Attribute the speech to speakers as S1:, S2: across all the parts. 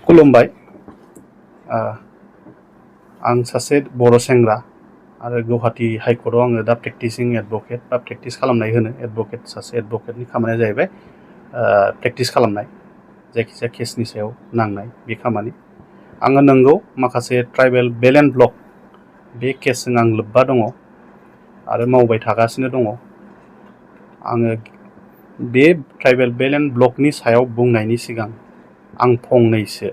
S1: खुलुमबाय आं सासे बर' सेंग्रा आरो गुवाहाटी हाई कोर्टआव आङो दा प्रेक्टिसिं एडभकेट बा प्रेक्टिस खालामनाय होनो एडभकेट सासे एडभकेटनि खामानिया जाहैबाय प्रेक्टिस खालामनाय जायखिजाया केसनि सायाव नांनाय बे खामानि आङो नंगौ माखासे ट्राइबेल बेल्ट एन्ड ब्लक बे केसजों आं लोब्बा दङ आरो मावबाय थागासिनो दङ आङो बे ट्राइबेल बेल्ट एन्ड ब्लकनि सायाव बुंनायनि सिगां आं फंनैसो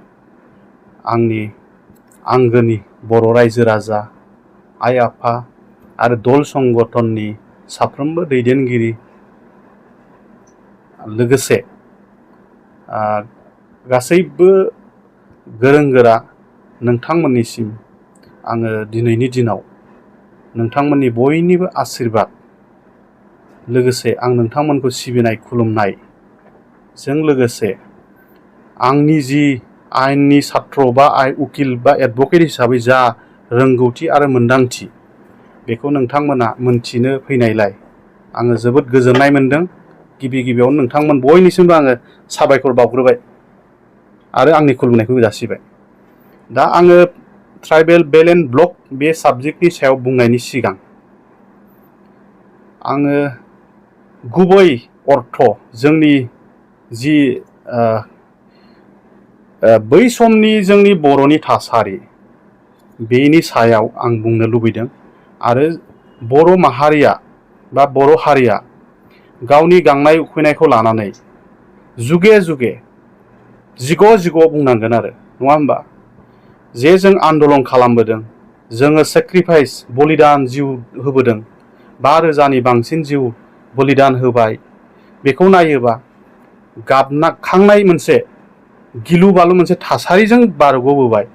S1: आंनि आंगोनि बर' रायजो राजा आइ आफा आरो दल संगठननि साफ्रोमबो दैदेनगिरि लोगोसे गासैबो गोरों गोरा नोंथांमोननिसिम आङो दिनैनि दिनाव नोंथांमोननि बयनिबो आशीर्बाद लोगोसे आं नोंथांमोनखौ सिबिनाय खुलुमनायजों लोगोसे आंनि जि आयेननि छात्र बा उकिल बा एडभकेट हिसाबै जा रोंगौथि आरो मोन्दांथि बेखौ नोंथांमोना मोनथिनो फैनायलाय आङो जोबोद गोजोननाय मोनदों गिबियावनो नोंथांमोन बयनिसिमबो आङो साबायखर बावग्रोबाय आरो आंनि खुलुमनायखौ जासिबाय दा आङो ट्राइबेल बेल्ट एन्ड ब्लक बे साबजेक्टनि सायाव बुंनायनि सिगां आङो गुबै अर्थ जोंनि जि बै समनि जोंनि बर'नि थासारि बेनि सायाव आं बुंनो लुबैदों आरो बर' माहारिया बा बर' हारिया गावनि गांनाय उखैनायखौ लानानै जुगे जुगे जिग' बुंनांगोन आरो नङा होमबा जे जों आन्दलन खालामबोदों जोङो सेक्रिफाइस बलिदान जिउ होबोदों 5,000नि बांसिन जिउ बलिदान होबाय बेखौ नायोबा गाबनाखांनाय मोनसे गिलु बालु मोनसे थासारिजों बारग'बोबाय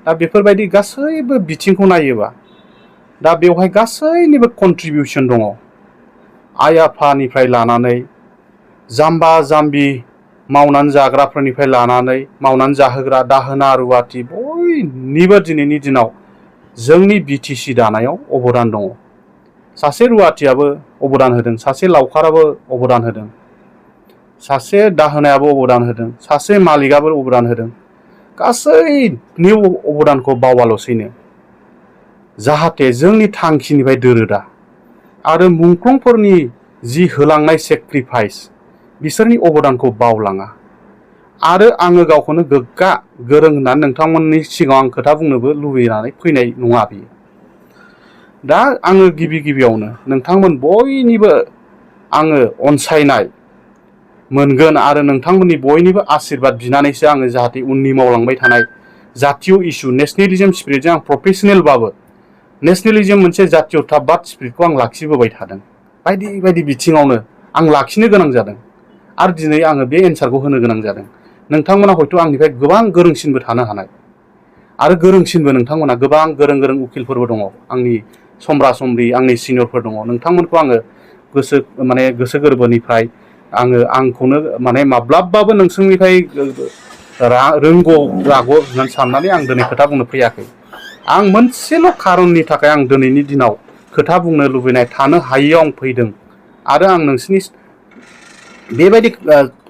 S1: दा बेफोरबायदि गासैबो बिथिंखौ नायोबा दा बेवहाय गासैनिबो कन्ट्रिबिउसन दङ आइ आफानिफ्राय लानानै जाम्बा जाम्बि मावनानै जाग्राफोरनिफ्राय लानानै मावनानै जाहोग्रा दाहोना रुवाथि बयनिबो दिनैनि दिनाव जोंनि बिटिसि दानायाव अबदान दङ सासे रुवाथियाबो अबदान होदों सासे लावखाराबो अबदान होदों सासे दाहोनायाबो अबदान होदों सासे मालिकाबो अबदान होदों गासैनि अबदानखौ बावाल'सैनो जाहाथे जोंनि थांखिनिफ्राय दोरोदा आरो मुंख्लंफोरनि जि होलांनाय सेक्रिफाइस बिसोरनि अबदानखौ बावलाङा आरो आङो गावखौनो गोग्गा गोरों होननानै नोंथांमोननि सिगाङाव आं खोथा बुंनोबो लुबैनानै फैनाय नङा बियो दा आङो गिबियावनो नोंथांमोन बयनिबो आङो अनसायनाय मोनगोन आरो नोंथांमोननि बयनिबो आशीर्बाद बिनानैसो आङो जाहाथे उननि मावलांबाय थानाय जातीय इस्यु नेशनेलिज्म स्पिरिटजों आं प्रफेसनेलबाबो नेशनेलिज्म मोनसे जातीयताबाद स्पिरिटखौ आं लाखिबोबाय थादों बायदि बिथिङावनो आं लाखिनो गोनां जादों आरो दिनै आङो बे एन्सारखौ होनो गोनां जादों नोंथांमोना हयथ' आंनिफ्राय गोबां गोरोंसिनबो थानो हानाय आरो गोरोंसिनबो नोंथांमोना गोबां गोरों उकिलफोरबो दङ आंनि समब्रा समब्रि आंनि सिनियरफोर दङ नोंथांमोनखौ आङो गोसो गोरबोनिफ्राय आंखौनो माब्लाबाबो नोंसोरनिफ्राय रोंगौ रागौ होननानै साननानै आं दिनै खोथा बुंनो फैयाखै आं मोनसेल' खारननि थाखाय आं दिनैनि दिनाव खोथा बुंनो लुबैनाय थानो हायैयाव आं फैदों आरो आं नोंसिनि बेबायदि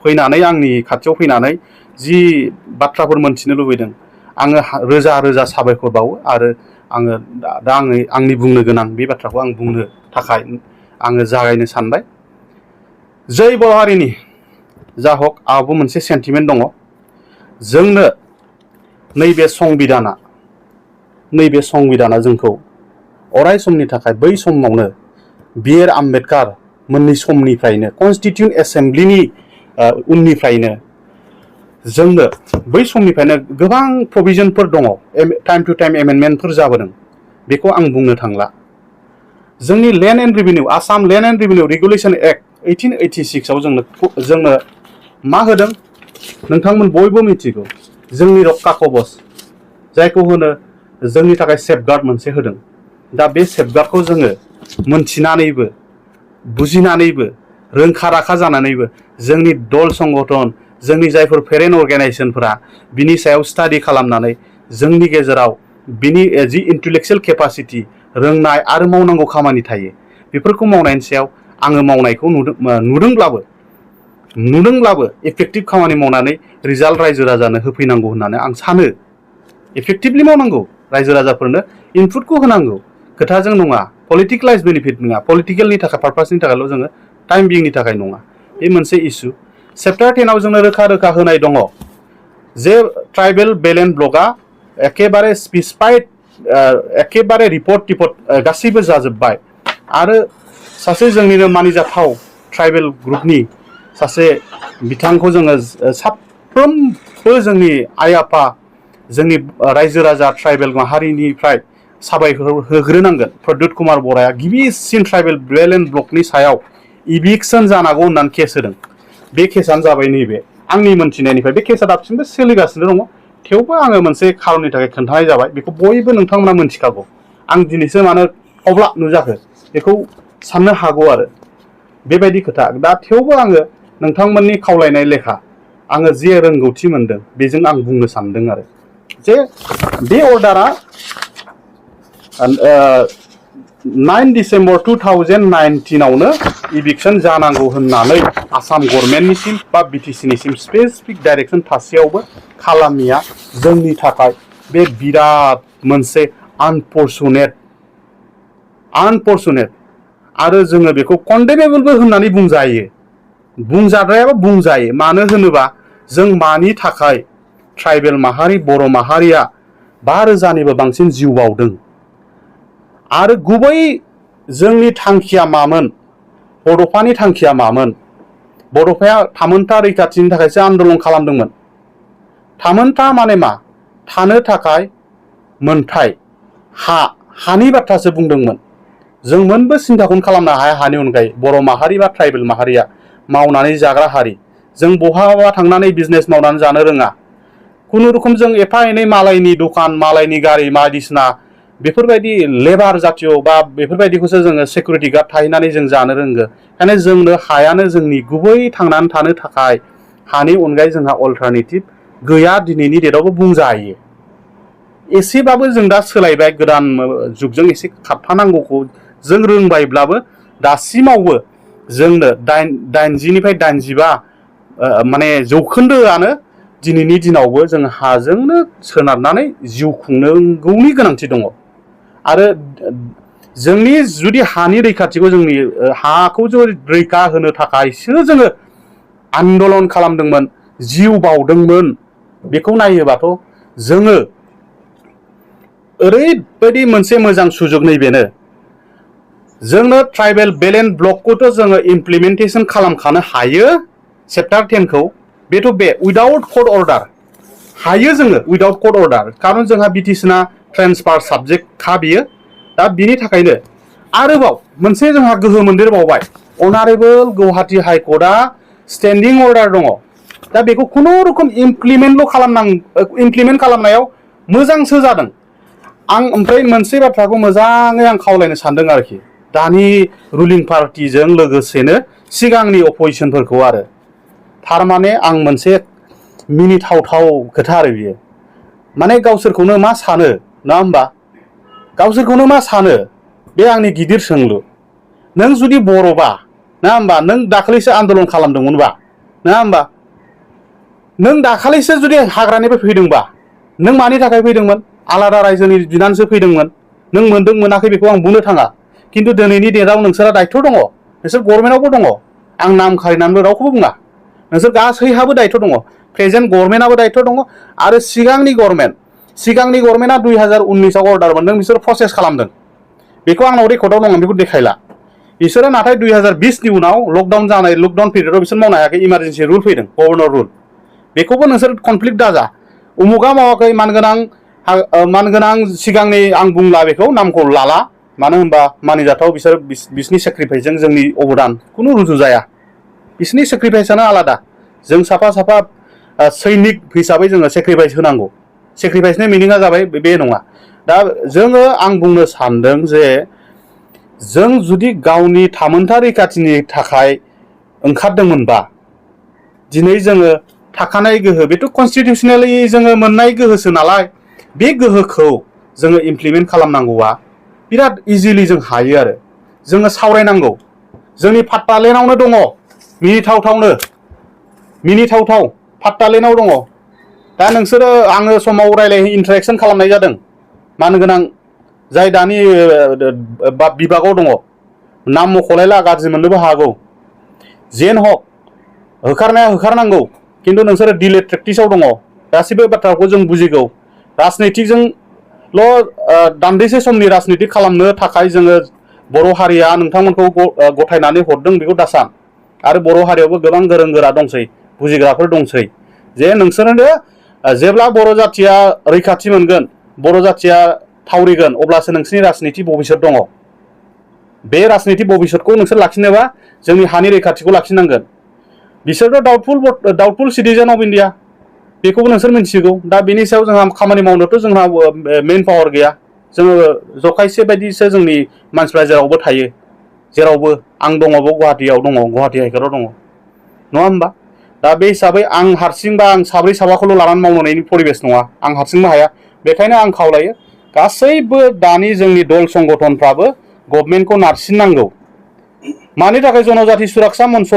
S1: फैनानै आंनि खाथियाव फैनानै जि बाथ्राफोर मोनथिनो लुबैदों आङो रोजा साबायखर बावो आरो आङो दा आंनि बुंनो गोनां बे बाथ्राखौ आं बुंनो थाखाय आङो जागायनो सानबाय जै बर' हारिनि जा हक आंहाबो मोनसे सेन्टिमेन्ट दङ जोंनो नैबे संबिधाना जोंखौ अराय समनि थाखाय बै समावनो बि.आर. आम्बेडकार मोननि समनिफ्रायनो कनस्टिटिउन्ट एसेम्ब्लिनि उननिफ्रायनो जोंनो बै समनिफ्रायनो गोबां प्रभिजनफोर दङ टाइम टु टाइम एमेन्डमेन्टफोर जाबोदों बेखौ आं बुंनो थांला जोंनि land and revenue Assam land and revenue regulation act 1886 आव जोंनो मा होदों नोंथांमोन बयबो मिथिगौ जोंनि रक्षा कवच जायखौ होनो जोंनि थाखाय सेफगार्ड मोनसे होदों दा बे सेफगार्डखौ जोङो मोनथिनानैबो बुजिनानैबो रोंखा राखा जानानैबो जोंनि दल संगठन जोंनि जायफोर पेरेन्ट अर्गानाइजेसनफोरा बिनि सायाव स्टाडि खालामनानै जोंनि गेजेराव बिनि जि इन्टेलेक्चुयेल केपासिटि रोंनाय आरो मावनांगौ खामानि थायो बेफोरखौ मावनायनि सायाव आङो मावनायखौ नुदोंब्लाबो नुदोंब्लाबो इफेक्टिभ खामानि मावनानै रिजाल्ट रायजो राजानो होफैनांगौ होननानै आं सानो। इफेक्टिभलि मावनांगौ, रायजो राजाफोरनो इनपुटखौ होनांगौ, खोथाजों नङा, पलिटिकेलाइज बेनिफिट नङा, पलिटिकेलनि थाखाय पारपासनि थाखायल' जोङो टाइम बिंनि थाखाय नङा। बे मोनसे इस्यु। चेप्टार 10 आव जोंनो रोखा रोखा होनाय दङ जे ट्राइबेल बेलेट ब्लकआ एखेबारे स्पेसिफाइड, एखेबारे रिपर्ट टिपर्ट गासैबो जाजोब्बाय आरो सासे जोंनिनो मानिजाथाव ट्राइबेल ग्रुपनि सासे बिथांखौ जोङो साफ्रोमबो जोंनि आइ आफा, जोंनि रायजो राजा ट्राइबेल माहारिनिफ्राय साबायखर होग्रोनांगोन। प्रद्युत कुमार बराया गिबिसिन ट्राइबेल बेलेट ब्लकनि सायाव इभिक्सन जानांगौ होननानै केस होदों। बे केसानो जाबाय नैबे आंनि मोनथिनायनिफ्राय। बे केसा दासिमबो सोलिगासिनो दङ, थेवबो आङो मोनसे खारननि थाखाय खोन्थानाय जाबाय। बेखौ बयबो नोंथांमोना मोनथिखागौ। आं दिनैसो मानो अब्ला नुजाखो बेखौ साननो हागौ आरो बेबायदि खोथा। दा थेवबो आङो नोंथांमोननि खावलायनाय लेखा आङो जे रोंगौथि मोनदों बेजों आं बुंनो सानदों आरो जे बे अर्डारा 9 डिसेम्बर 2019 आवनो इभिक्सन जानांगौ होननानै आसाम गभर्नमेन्टनिसिम बा बिटिसिनिसिम स्पेसिफिक डाइरेक्सन थासेयावबो खालामिया जोंनि थाखाय बे बिराद मोनसे आनफर्चुनेट आरो जोङो बेखौ कन्डेमेबलबो होननानै बुंजायो, बुंजाद्रायाबा बुंजायो। मानो होनोबा जों मानि थाखाय ट्राइबेल माहारि बर' माहारिया 5,000निबो बांसिन जिउ बावदों आरो गुबै जोंनि थांखिया मामोन, बड'फानि थांखिया मामोन? बड'फाया थामोनथा रैखाथिनि थाखायसो आन्दलन खालामदोंमोन। थामोनथा माने मा? थानो थाखाय मोनथाय, हानि बाथ्रासो बुंदोंमोन। जों मोनबो सिन्थाखौनो खालामनो हाया हानि अनगायै। बर' माहारि बा ट्राइबेल माहारिया मावनानै जाग्रा हारि, जों बहाबा थांनानै बिजनेस मावनानै जानो रोङा। खुनुरुखुम जों एफा एनै मालायनि दखान, मालायनि गारि बायदिसिना बेफोरबायदि लेबार जातिय बा बेफोरबायदिखौसो जोङो सिकिउरिटि गार्ड थाहैनानै जों जानो रोंगो। ओंखायनो जोंनो हायानो जोंनि गुबै थांनानै थानो थाखाय। हानि अनगायै जोंहा अल्टारनेटिभ गैया दिनैनि डेटआवबो बुंजायो। एसेबाबो जों दा सोलायबाय, गोदान जुगजों एसे खारफानांगौखौ जों रोंबायब्लाबो दासिमावबो जोंनो 80निफ्राय 85 माने जौखोन्दोआनो दिनैनि दिनावबो जों हाजोंनो सोनारनानै जिउ खुंनांगौनि गोनांथि दङ। आरो जोंनि जुदि हानि रैखाथिखौ, जोंनि हाखौ रैखा होनो थाखायसो जोङो आन्दलन खालामदोंमोन, जिउ बावदोंमोन। बेखौ नायोबाथ' जोङो ओरैबायदि मोनसे मोजां सुजुग नैबेनो, जोंनो ट्राइबेल बेलेट ब्लकखौथ' जोङो इमप्लिमेन्टेसन खालामखानो हायो चेप्टार 10खौ। बेथ' बे उइदाउट कर्ट अर्डार हायो जोङो, उइदाउट कर्ट अर्डार। खारन जोंहा बिटिसिना ट्रेन्सफार साबजेक्टखा बियो। दा बिनि थाखायनो आरोबाव मोनसे जोंहा गोहो मोनदेरबावबाय, अनारेबल गौहाटि हाइ कर्टआ स्टेन्डिं अर्डार दङ। दा बेखौ खुनुरुखुम इमप्लिमेन्ट खालामनायाव मोजांसो जादों। आं ओमफ्राय मोनसे बाथ्राखौ मोजाङै आं खावलायनो सानदों आरोखि, दानि रुलिं पार्टिजों लोगोसेनो सिगांनि अपोजिसनफोरखौ आरो थारमाने आं मोनसे मिनिथावथाव खोथा आरो बियो, माने गावसोरखौनो मा सानो, नङा होमबा? गावसोरखौनो मा सानो? बे आंनि गिदिर सोंलु। नों जुदि बर'बा, नङा होमबा, नों दाखालिसो आन्दलन खालामदोंमोनबा, नङा होमबा, नों दाखालिसो जुदि हाग्रानिफ्राय फैदोंबा, नों मानि थाखाय फैदोंमोन? आलादा रायजोनि बिनानैसो फैदोंमोन। नों मोनदों मोनाखै बेखौ आं बुंनो थाङा, खिन्थु दिनैनि डेटआव नोंसोरा दायथ' दङ, नोंसोर गभर्नमेन्टआवबो दङ। आं नाम खारिनानैबो रावखौबो बुङा, नोंसोर गासैहाबो दायथ' दङ। प्रेजेन्ट गभर्नमेन्टआबो दायथ' दङ आरो सिगांनि गभर्नमेन्टआ 2019आव अर्डार मोनदों, बिसोर प्रसेस खालामदों। बेखौ आंनाव रेकर्डआव दङ, बेखौ देखायला। बिसोरो नाथाय 2020नि उनाव लकडाउन पिरियडआव बिसोर मावनो हायाखै, इमारजेन्सि रुल फैदों, गभर्नर रुल। बेखौबो नोंसोर कनफ्लिक्ट दाजा, उमुगा मावाखै, मानगोनां सिगांनि आं बुंला, बेखौ नामखौ लाला। मानो होनबा मानिजाथाव बिसोरनि सेक्रिफाइसजों जोंनि अबदान खुनु रुजु जाया। बिसोरनि सेक्रिफाइसआनो आलादा। जों साफा सैनिक हिसाबै जोङो सेक्रिफाइस होनांगौ। सेक्रिफाइसनि मिनिङा जाबाय बे नङा। दा आं बुंनो सानदों जे जों जुदि गावनि थामोनथा रैखाथिनि थाखाय ओंखारदोंमोनबा, दिनै जोङो थाखानाय गोहो, बेथ' कनस्टिटिउसनेलि जोङो मोननाय गोहोसो नालाय, बे गोहोखौ जोङो इमप्लिमेन्ट खालामनांगौआ बिराद इजिलि जों हायो आरो जोङो सावरायनांगौ। जोंनि पार्लामेन्टआवनो दङ, मिनिथावथावनो मिनिथावथाव फात्तालेनाव दङ दा नोंसोरो आङो समाव रायलाय इन्टारेक्सन खालामनाय जादों मानो गोनां जाय दानि बिभागाव दङ नाम मख'लायला गाज्रि मोननोबो हागौ जेन हक होखारनाया होखारनांगौ खिन्थु नोंसोरो डिले प्रेक्टिसाव दङ गासिबो बाथ्राखौ जों बुजिगौ राजनितिकजोंल' दान्दिसे समनि राजनितिक खालामनो थाखाय जोङो बर' हारिया नोंथांमोनखौ गथायनानै हरदों बेखौ दासान आरो बर' हारियावबो गोबां गोरों गोरा दंसै बुजिग्राफोर दंसै जे नोंसोरनो जेब्ला बर' जाथिया रैखाथि मोनगोन बर' जाथिया थावरिगोन अब्लासो नोंसोरनि राजनिति भबिसत दङ बे राजनिति भबिसतखौ नोंसोर लाखिनोबा जोंनि हानि रैखाथिखौ लाखिनांगोन बिसोरथ' डाउटफुल सिटिजेन अफ इन्डिया बेखौबो नोंसोर मिन्थिगौ दा बेनि सायाव जोंहा खामानि मावनोथ' जोंहा मेन पावार गैया जोङो जखायसे बायदिसो जोंनि मानसिफ्रा जेरावबो थायो जेरावबो आं दङबो गुवाहाटियाव दङ गुवाहाटि हाइकर्टआव दङ नङा होमबा दा बे हिसाबै आं हारसिंबा आं साब्रै साबाखौल' लानानै मावनायनि परिबेस नङा आं हारसिंबो हाया बेखायनो आं खावलायो गासैबो दानि जोंनि दल संगठनफ्राबो गभर्नमेन्टखौ नारसिननांगौ मानि थाखाय जनजाति सुरक्षा मन्च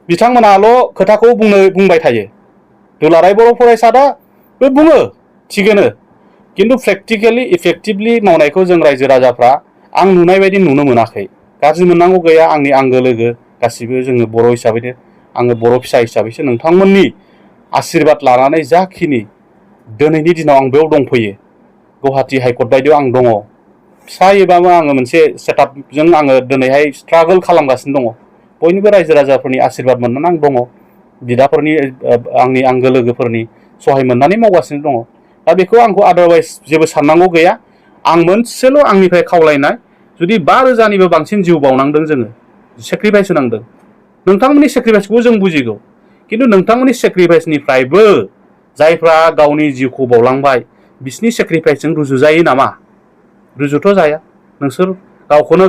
S1: बिथांमोनाल' खोथाखौ बुंबाय थायो दुलाराय बर' फरायसादाबो बुङो थिगैनो खिन्थु प्रेक्टिकेलि इफेक्टिभलि मावनायखौ जों रायजो राजाफ्रा आं नुनाय बायदि नुनो मोनाखै गाज्रि मोननांगौ गैया आंनि आंगो लोगो गासिबो जोङो बर' हिसाबैनो आङो बर' फिसा हिसाबैसो नोंथांमोननि आशीर्बाद लानानै जाखिनि दिनैनि दिनाव आं बेयाव दंफैयो गुवाहाटि हाइकर्ट बायदियाव आं दङ फिसायैबाबो आङो मोनसे सेटआपजों आङो दिनैहाय स्ट्रागोल खालामगासिनो दङ बयनिबो रायजो राजाफोरनि आशीर्बाद मोननानै आं दङ बिदाफोरनि आंनि आंगो लोगोफोरनि सहाय मोननानै मावगासिनो दङ दा बेखौ आंखौ आदारवाइज जेबो साननांगौ गैया आं मोनसेल' आंनिफ्राय खावलायनाय जुदि 5,000निबो बांसिन जिउ बावनांदों जोङो सेक्रिफाइस होनांदों नोंथांमोननि सेक्रिफाइसखौ जों बुजिगौ खिन्थु नोंथांमोननि सेक्रिफाइसनिफ्रायबो जायफ्रा गावनि जिउखौ बावलांबाय बिसिनि सेक्रिफाइसजों रुजुजायो नामा रुजुथ' जाया नोंसोर गावखौनो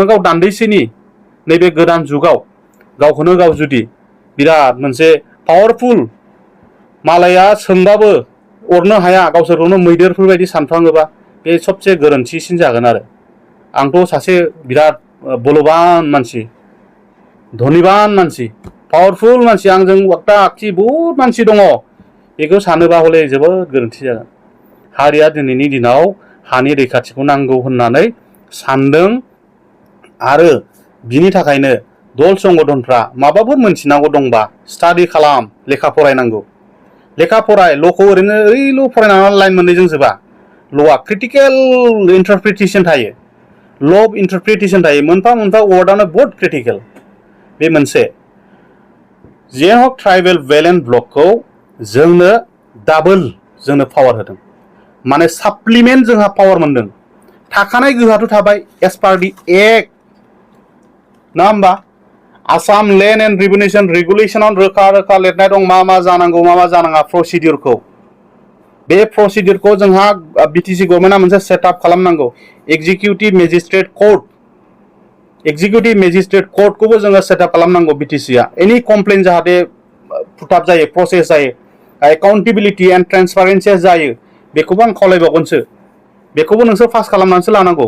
S1: गाव दान्दिसेनि नैबे गोदान जुगाव गावखौनो गाव जुदि बिराद मोनसे पावारफुल मालाया सोंबाबो अरनो हाया गावसोरखौनो मैदेरफोर बायदि सानफ्लाङोबा बे सबसे गोरोन्थिसिन जागोन आरो आंथ' सासे बिराद बलबान मानसि धनिबान मानसि पावारफुल मानसि आंजों वाक्ता आखि बहुद मानसि दङ बेखौ सानोबा हले जोबोद गोरोन्थि जागोन हारिया दिनैनि दिनाव हानि रैखाथिखौ नांगौ होननानै सानदों आरो बिनि थाखायनो दल संगठनफ्रा माबाफोर मोनथिनांगौ दंबा स्टाडि खालाम लेखा फरायनांगौ लेखा फराय ल'खौ ओरैनो ओइल' फरायनानै लाइन मोननैजों जोबा ल'आ क्रिटिकेल इन्टारप्रिटेसन थायो ल' अफ इन्टारप्रिटेसन थायो मोनफा मोनफा वार्डआनो बहुत क्रिटिकेल बे मोनसे जेन हक ट्राइबेल बेल्ट ब्लकखौ जोंनो डाबल जोंनो पावार होदों माने साप्लिमेन्ट जोंहा पावार मोनदों थाखानाय गोहोआथ' थाबाय एस पार दि एक्ट ना होमबा आसाम लेन्ड एन्ड रेभेनिउ रेगुलेसनाव रोखा रोखा लिरनाय दं मा जानांगौ मा जानाङा प्रसिडिउरखौ बे प्रसिडिउरखौ जोंहा बिटिसि गभर्नमेन्टआ मोनसे सेटआप खालामनांगौ एक्जिकिउटिभ मेजिस्ट्रेट कर्टखौबो जोङो सेटआप खालामनांगौ बिटिसिआ एनि कमप्लेन जाहाथे फुटाप जायो प्रसेस जायो एकाउन्टेबिलिटि एन्ड ट्रेन्सपारेन्सि जायो बेखौबो आं खावलायबावगोनसो बेखौबो नोंसोर पास खालामनानैसो लानांगौ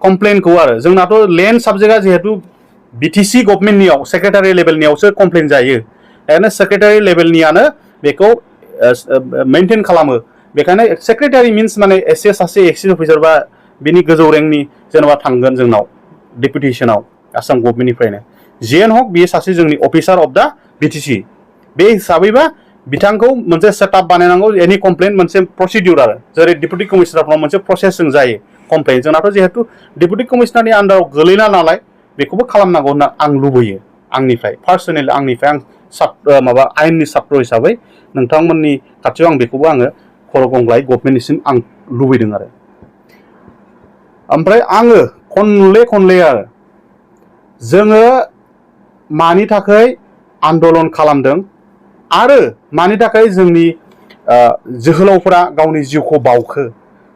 S1: कमप्लेनखौ आरो जोंनाथ' लेन्ड साबजेक्टआ जिहेतु बिटिसि गभर्नमेन्टनियाव सेक्रेटारि लेभेलनियावसो कमप्लेन जायो ओरैनो सेक्रेटारि लेभेलनियानो बेखौ मेनटेन खालामो बेखायनो सेक्रेटारि मिन्स माने एसे सासे एक्सिस अफिसार बा बिनि गोजौ रेंकनि जेनेबा थांगोन जोंनाव डेपुटेसनाव आसाम गभर्नमेन्टनिफ्रायनो जेन हक बियो सासे जोंनि अफिसार अफ दा बिटिसि बे हिसाबैबा बिथांखौ मोनसे सेटआप बानायनांगौ एनि कमप्लेन मोनसे प्रसिडिउर आरो जेरै डेपुटि कमिशनारफ्राव मोनसे प्रसेसजों जायो कमप्लेन जोंनाथ' जिहेतु डेपुटि कमिशनारनि आन्दाराव गोलैना नालाय बेखौबो खालामनांगौ होनना आं लुबैयो आंनिफ्राय पार्सनेल आंनिफ्राय आं माबा आयेननि सात्र हिसाबै नोंथांमोननि खाथियाव आं बेखौबो आङो खर' गंग्लाय गभर्नमेन्टनिसिम आं लुबैदों आरो ओमफ्राय आङो खनले आरो जोङो मानि थाखाय आन्दलन खालामदों आरो मानि थाखाय जोंनि जोहोलावफोरा गावनि जिउखौ बावखो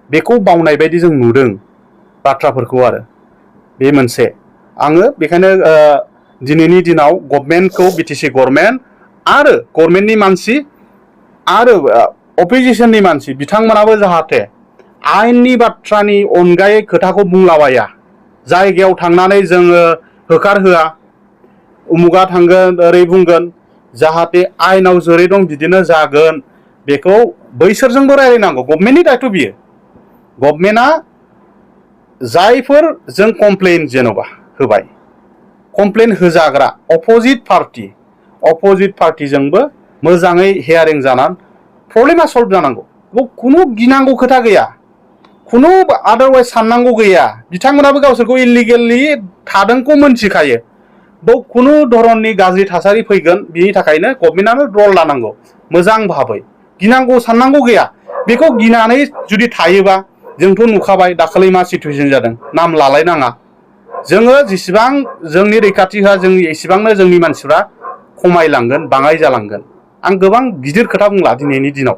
S1: बेखौ बावनाय बायदि जों नुदों बाथ्राफोरखौ आरो बे मोनसे आङो बेखायनो दिनैनि दिनाव गभर्नमेन्टखौ बिटिसि गभर्नमेन्ट आरो गभर्नमेन्टनि मानसि आरो अपोजिसननि मानसि बिथांमोनाबो जाहाथे आयेननि बाथ्रानि अनगायै खोथाखौ बुंलाबाया जायगायाव थांनानै जोङो होखारहोआ उमुगा थांगोन ओरै बुंगोन जाहाथे आयेनाव जेरै दं बिदिनो जागोन बेखौ बैसोरजोंबो रायलायनांगौ गभर्नमेन्टनि दायथ' बियो गभर्नमेन्टआ जायफोर जों कमप्लेन जेन'बा होबाय कमप्लेन होजाग्रा अपोजिट पार्टिजोंबो मोजाङै हियारिं जानानै प्रब्लेमा सल्भ जानांगौ खुनु गिनांगौ खोथा गैया खुनु आदारवाइज साननांगौ गैया बिथांमोनाबो गावसोरखौ इलिगेलि थादोंखौ मोनथिखायो बाव खुनु धरननि गाज्रि थासारि फैगोन बिनि थाखायनो गभर्नमेन्टआनो रल लानांगौ मोजां भाबै गिनांगौ साननांगौ गैया बेखौ गिनानै जुदि थायोबा जोंथ' नुखाबाय दाखालि मा सिटुएसन जादों नाम लालायनाङा जोङो जेसेबां जोंनि रैखाथि होआ जों एसेबांनो जोंनि मानसिफ्रा खमायलांगोन बाङाय जालांगोन आं गोबां गिदिर खोथा बुंला दिनैनि दिनाव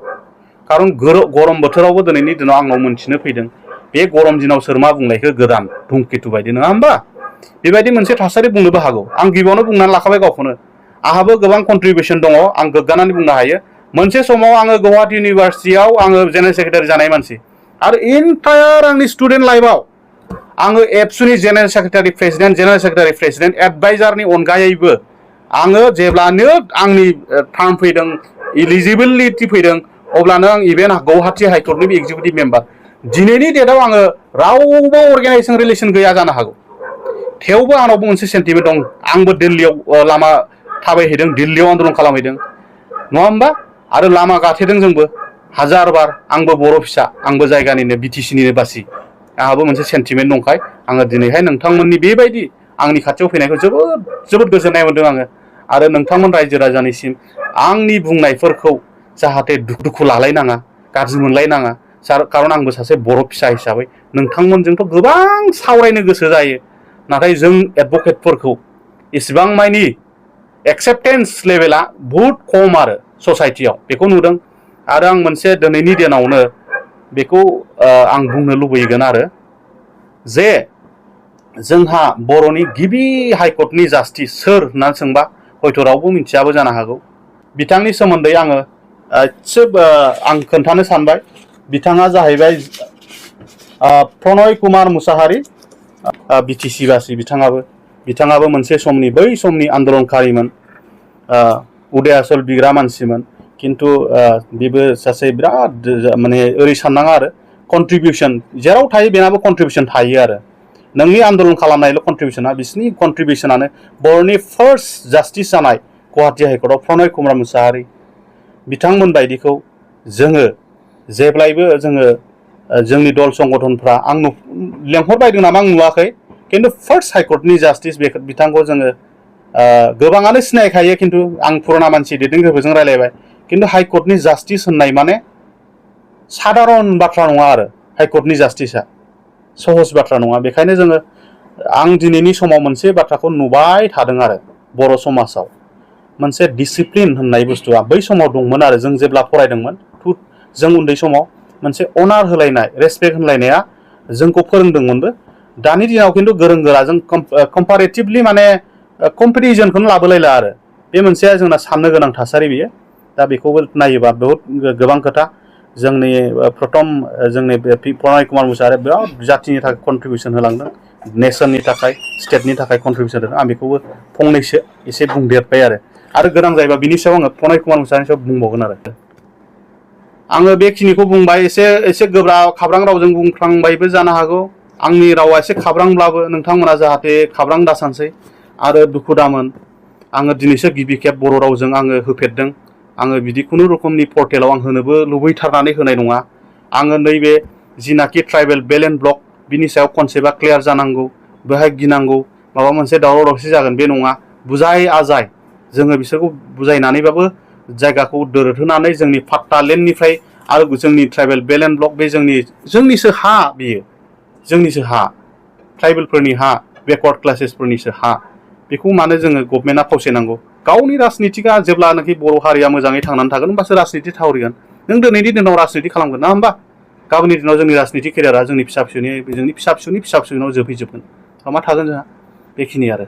S1: खारन गरम बोथोरावबो दिनैनि दिनाव आंनाव मोनथिनो फैदों बे गरम दिनाव सोर मा बुंलायखो गोदान धुमकेतु बायदि नङा होमबा बेबायदि मोनसे थासारि बुंनोबो हागौ आं गिबियावनो बुंनानै लाखाबाय गावखौनो आहाबो गोबां कन्ट्रिबिउसन दङ आं गोग्गानानै बुंनो हायो मोनसे समाव आङो गुवाहाटी इउनिभार्सिटियाव आङो जेनेरेल सेक्रेटारि जानाय मानसि आरो एन्टायार आंनि स्टुडेन्ट लाइफआव आङो एबसुनि जेनेरेल सेक्रेटारि प्रेसिडेन्ट एडभाइजारनि अनगायैबो आङो जेब्लानो आंनि टार्म फैदों इलिजिबिलिटि फैदों अब्लानो आं इभेन गौहाटी हाइकर्टनि एक्जिकिउटिभ मेम्बार दिनैनि डेटआव आङो रावबो अर्गेनाइजेसन रिलेसन गैया जानो हागौ थेवबो आंनावबो मोनसे सेन्टिमेन्ट दं आंबो दिल्लीयाव लामा थाबायहैदों दिल्लीयाव आन्दलन खालामहैदों नङा होमबा आरो लामा गाथेदों जोंबो हाजार बार आंबो बर' फिसा आंबो जायगानिनो बिटिसिनिनो बासि आंहाबो मोनसे सेन्टिमेन्ट दंखाय आङो दिनैहाय नोंथांमोननि बेबायदि आंनि खाथियाव फैनायखौ जोबोद गोजोननाय मोनदों आङो आरो नोंथांमोन रायजो राजानिसिम आंनि बुंनायफोरखौ जाहाथे दुखु लालायनाङा गाज्रि मोनलायनाङा खारन आंबो सासे बर' फिसा हिसाबै नोंथांमोनजोंथ' गोबां सावरायनो गोसो जायो नाथाय जों एडभकेटफोरखौ इसेबां मानि एक्सेप्टेन्स लेभेला बहुद खम आरो ससाइटियाव बेखौ नुदों आरो आं मोनसे दिनैनि दिनावनो बेखौ आं बुंनो लुबैगोन आरो जे जोंहा बर'नि गिबि हाइकर्टनि जास्टिस सोर होननानै सोंबा हयथ' रावबो मिथियाबो जानो हागौ बिथांनि सोमोन्दै आङो एसे आं खोन्थानो सानबाय बिथाङा जाहैबाय प्रनय कुमार मुसाहारी बिटिसि बासि बिथाङाबो मोनसे समनि बै समनि आन्दलनकारिमोन उदयाचल बिग्रा मानसिमोन खिन्थु बेबो सासे बिराद माने ओरै साननाङा आरो कन्ट्रिबिउसन जेराव थायो बेनाबो कन्ट्रिबिउसन थायो आरो नोंनि आन्दलन खालामनायल' कन्ट्रिबिउसना बिसिनि कन्ट्रिबिउसनानो बर'नि फार्स्ट जास्टिस जानाय गुवाहाटी हाइकर्टआव प्रनय कुमार मुसाहारी बिथांमोन बायदिखौ जोङो जेब्लायबो जोङो जोंनि दल संगठनफ्रा आं लेंहरबायदों नामा आं नुवाखै खिन्थु फार्स्ट हाइकर्टनि जास्टिस बिथांखौ जोङो गोबाङानो सिनायखायो खिन्थु आं पुराना मानसि दैदेनगिरिफोरजों रायलायबाय खिन्थु हाइकर्टनि जास्टिस होननाय माने साधारन बाथ्रा नङा आरो हाइकर्टनि जास्टिसा सहज बाथ्रा नङा बेखायनो जोङो आं दिनैनि समाव मोनसे बाथ्राखौ नुबाय थादों आरो बर' समाजाव मोनसे डिसिप्लिन होननाय बुस्थुआ बै समाव दंमोन आरो जों जेब्ला फरायदोंमोन जों उन्दै समाव मोनसे अनार होलायनाय रेसपेक्ट होलायनाया जोंखौ फोरोंदोंमोनबो दानि दिनाव खिन्थु गोरों गोराजों कम्पारेटिभलि माने कम्पेरिजनखौनो लाबोलायला आरो बे मोनसेया जोंना साननो गोनां थासारि बियो दा बेखौबो नायोबा बहुत गोबां खोथा जोंनि प्रथम जोंनि प्रनय कुमार मुसाहारिया बिराद जातिनि थाखाय कन्ट्रिबिउसन होलांदों नेसननि थाखाय स्टेटनि थाखाय कन्ट्रिबिउसन होदों आं बेखौबो फंनैसो एसे बुंदेरबाय आरो गोनां जायोबा बिनि सायाव आङो प्रनय कुमार मुसाहारिनि सायाव बुंबावगोन आङो बेखिनिखौ बुंबाय एसे गोब्राब खाब्रां रावजों बुंफ्लांबायबो जानो हागौ आंनि रावा एसे खाब्रांब्लाबो नोंथांमोना जाहाथे खाब्रां दासानसै आरो दुखु दामोन आङो दिनैसो गिबि खेब बर' रावजों आङो होफेरदों आङो बिदि खुनु रोखोमनि पर्टेलाव आं होनोबो लुबैथारनानै होनाय नङा आङो नैबे जिनाखि ट्राइबेल बेल्ट एन्ड ब्लक बिनि सायाव कनसेप्टआ क्लियार जानांगौ बेहाय गिनांगौ माबा मोनसे दावराव दावसि जागोन बे नङा बुजाय आजाय जोङो बिसोरखौ बुजायनानैबाबो जायगाखौ दोरदहोनानै जोंनि फाट्टा लेन्डनिफ्राय आरो जोंनि ट्राइबेल बेल्ट एन्ड ब्लक बे जोंनिसो हा बेयो जोंनिसो हा ट्राइबेलफोरनि हा बेकवार्ड क्लासेसफोरनिसो हा बेखौ मानो जोङो गभर्नमेन्टआ फावसायनांगौ गावनि राजनितिकआ जेब्लानाखि बर' हारिया मोजाङै थांनानै थागोन होमबासो राजनिति थावरिगोन नों दिनैनि दिनाव राजनिति खालामगोन ना होमबा गाबोननि दिनाव जोंनि राजनिति केरियारा जोंनि फिसा फिसौनि फिसा फिसौनाव जोबहैजोबगोन मा थागोन जोंहा बेखिनि आरो